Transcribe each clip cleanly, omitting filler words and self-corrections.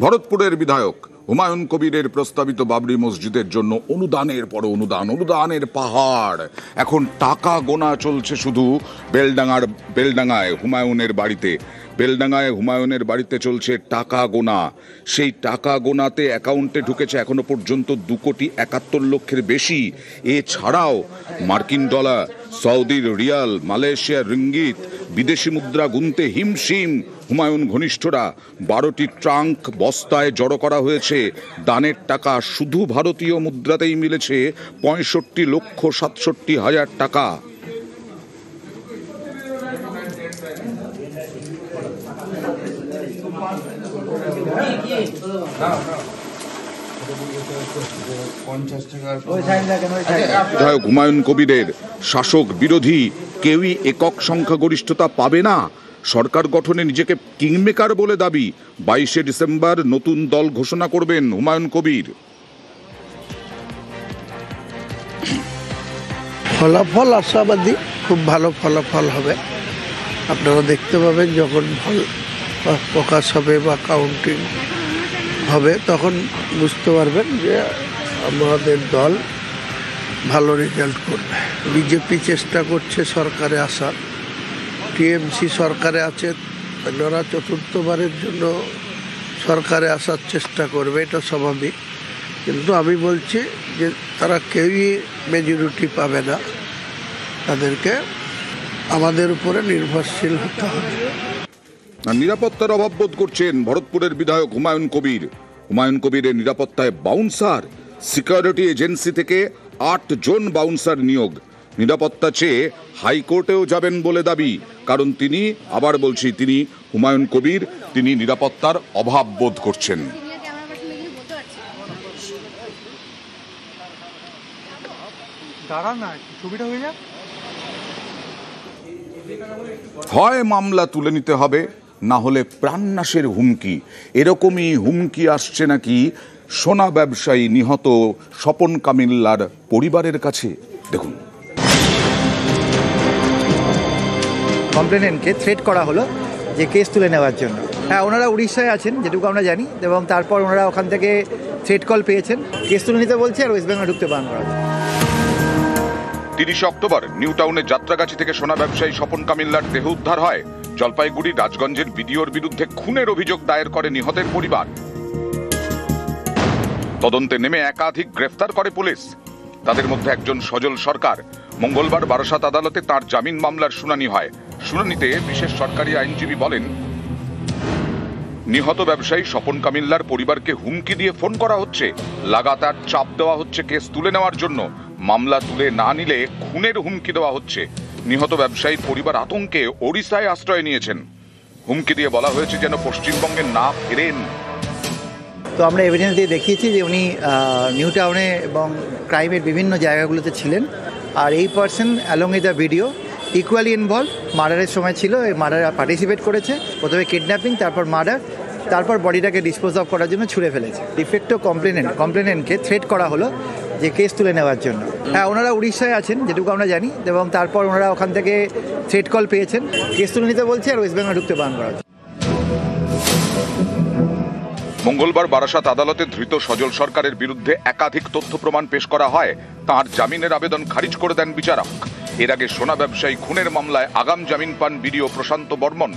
ভরতপুরের বিধায়ক হুমায়ুন কবিরের প্রস্তাবিত বাবরি মসজিদের জন্য অনুদানের পর অনুদানের পাহাড়। এখন টাকা গোনা চলছে শুধু বেলডাঙ্গায় হুমায়ুনের বাড়িতে চলছে টাকা গোনা। সেই টাকা গোনাতে অ্যাকাউন্টে ঢুকেছে এখনো পর্যন্ত 2,71,00,000-এর বেশি। এছাড়াও মার্কিন ডলার, সৌদির রিয়াল, মালয়েশিয়ার রিঙ্গিত, বিদেশি মুদ্রা গুনতে হিমশিম হুমায়ুন ঘনিষ্ঠরা। 12টি ট্রাঙ্ক বস্তায় জড়ো করা হয়েছে। দানের টাকা শুধু ভারতীয় মুদ্রাতেই মিলেছে 65,67,000 টাকা। বিধায়ক হুমায়ুন কবিরের শাসক বিরোধী কেউই একক সংখ্যাগরিষ্ঠতা পাবে না। সরকার গঠনে নিজেকে কিংমেকার বলে দাবি। 22শে ডিসেম্বর নতুন দল ঘোষণা করবেন হুমায়ুন কবির। ফলাফল আশাবাদী, খুব ভালো ফলাফল হবে। আপনারা দেখতে পাবেন যখন ফল প্রকাশ হবে বা কাউন্টিং হবে, তখন বুঝতে পারবেন যে আমাদের দল ভালো রেজাল্ট করবে। বিজেপি চেষ্টা করছে সরকারে আসার, টিএমসি সরকারে আছে, ওনারা চতুর্থবারের জন্য সরকারে আসার চেষ্টা করবে, এটা স্বাভাবিক। কিন্তু আমি বলছি যে তারা কেউই মেজরিটি পাবে না, তাদেরকে আমাদের উপরে নির্ভরশীল হতে হবে। নিরাপত্তার অভাব বোধ করছেন ভরতপুরের বিধায়ক হুমায়ুন কবির। হুমায়ুন কবিরের নিরাপত্তায় বাউন্সার, সিকিউরিটি এজেন্সি থেকে 8 জন বাউন্সার নিয়োগ। নিরাপত্তা চেয়ে হাইকোর্টেও যাবেন বলে দাবি, কারণ তিনি হুমায়ুন কবির তিনি নিরাপত্তার অভাব বোধ করছেন। হয় মামলা তুলে নিতে হবে, না হলে প্রাণনাশের হুমকি। এরকমই হুমকি আসছে নাকি সোনা ব্যবসায়ী নিহত স্বপন কামিল্লার পরিবারের কাছে। দেখুন, কমপ্লেনেন্টকে থ্রেট করা হলো যে কেস তুলে নেওয়ার জন্য। হ্যাঁ, ওনারা উড়িষ্যায় আছেন যেটুকু আমরা জানি, এবং তারপর ওনারা ওখান থেকে থ্রেট কল পেয়েছেন, কেস তুলে নিতে বলছে আর ওয়েস্ট বেঙ্গল ঢুকতে বারণ করা হচ্ছে। 30 অক্টোবর নিউ টাউনের যাত্রাগাছি থেকে সোনা ব্যবসায়ী স্বপন কামিল্লার দেহ উদ্ধার হয়। জলপাইগুড়ি রাজগঞ্জের বিডিওর বিরুদ্ধে খুনের অভিযোগ দায়ের করে নিহতের পরিবার। তদন্তে নেমে একাধিক গ্রেফতার করে পুলিশ। তাদের মধ্যে একজন সজল সরকার। মঙ্গলবার বারাসাত আদালতে তার জামিন মামলার শুনানি হয়। শুনানিতে বিশেষ সরকারি আইনজীবী বলেন, নিহত ব্যবসায়ী স্বপন কামিল্লার পরিবারকে হুমকি দিয়ে ফোন করা হচ্ছে, লাগাতার চাপ দেওয়া হচ্ছে কেস তুলে নেওয়ার জন্য। মামলা তুলে না নিলে খুনের হুমকি দেওয়া হচ্ছে। নিহত ব্যবসায়ীর পরিবার আতঙ্কে ওড়িশায় আশ্রয় নিয়েছেন। হুমকি দিয়ে বলা হয়েছে যেন পশ্চিমবঙ্গে না ফেরেন। তো আমরা এভিডেন্স দিয়ে দেখিয়েছি যে উনি নিউ টাউনে এবং ক্রাইমের বিভিন্ন জায়গাগুলোতে ছিলেন, আর এই person along with the video equally involve. মার্ডারের সময় ছিল, এই মার্ডারে পার্টিসিপেট করেছে, প্রথমে কিডন্যাপিং, তারপর মার্ডার, তারপর বডিটাকে ডিসপোজ অফ করার জন্য ছুঁড়ে ফেলেছে। ডিফেক্টো কমপ্লেনেন্টকে থ্রেট করা হলো যে কেস তুলে নেওয়ার জন্য। হ্যাঁ, ওনারা উড়িষ্যায় আছেন যেটুকু আমরা জানি, এবং তারপর ওনারা ওখান থেকে থ্রেট কল পেয়েছেন, কেস তুলে নিতে বলছে আর ওয়েস্ট বেঙ্গল ঢুকতে বারণ করা হচ্ছে। মঙ্গলবার বারাসাত আদালতে ধৃত সজল সরকারের বিরুদ্ধে একাধিক তথ্য প্রমাণ পেশ করা হয়। তার জামিনের আবেদন খারিজ করে দেন বিচারক। এর আগে সোনা ব্যবসায়ী খুনের মামলায় আগাম জামিন পান বিডিও প্রশান্ত বর্মন।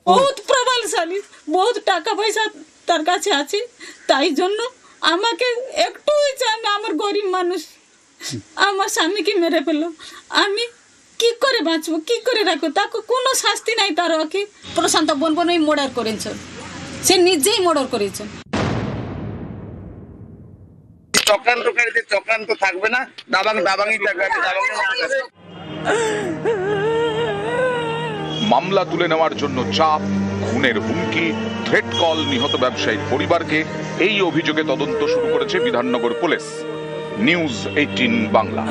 বহুত প্রবলশালী, বহুত টাকা পয়সা তার কাছে আছে, তাই জন্য আমাকে একটু আমি আমার গরিব মানুষ, আমার স্বামীকে মেরে ফেললো, আমি কি করে বাঁচবো, কি করে রাখবো? তাকে কোনো শাস্তি নাই তার। ওকে প্রশান্ত বর্মনই মর্ডার করেছে, সে নিজেই মর্ডার করেছে। চক্রান্ত থাকবে না, দাবাংই থাকবে। মামলা তুলে নেওয়ার জন্য চাপ, খুনের হুমকি, থ্রেট কল নিহত ব্যবসায়ীর পরিবারকে। এই অভিযোগে তদন্ত শুরু করেছে বিধাননগর পুলিশ। নিউজ 18 বাংলা।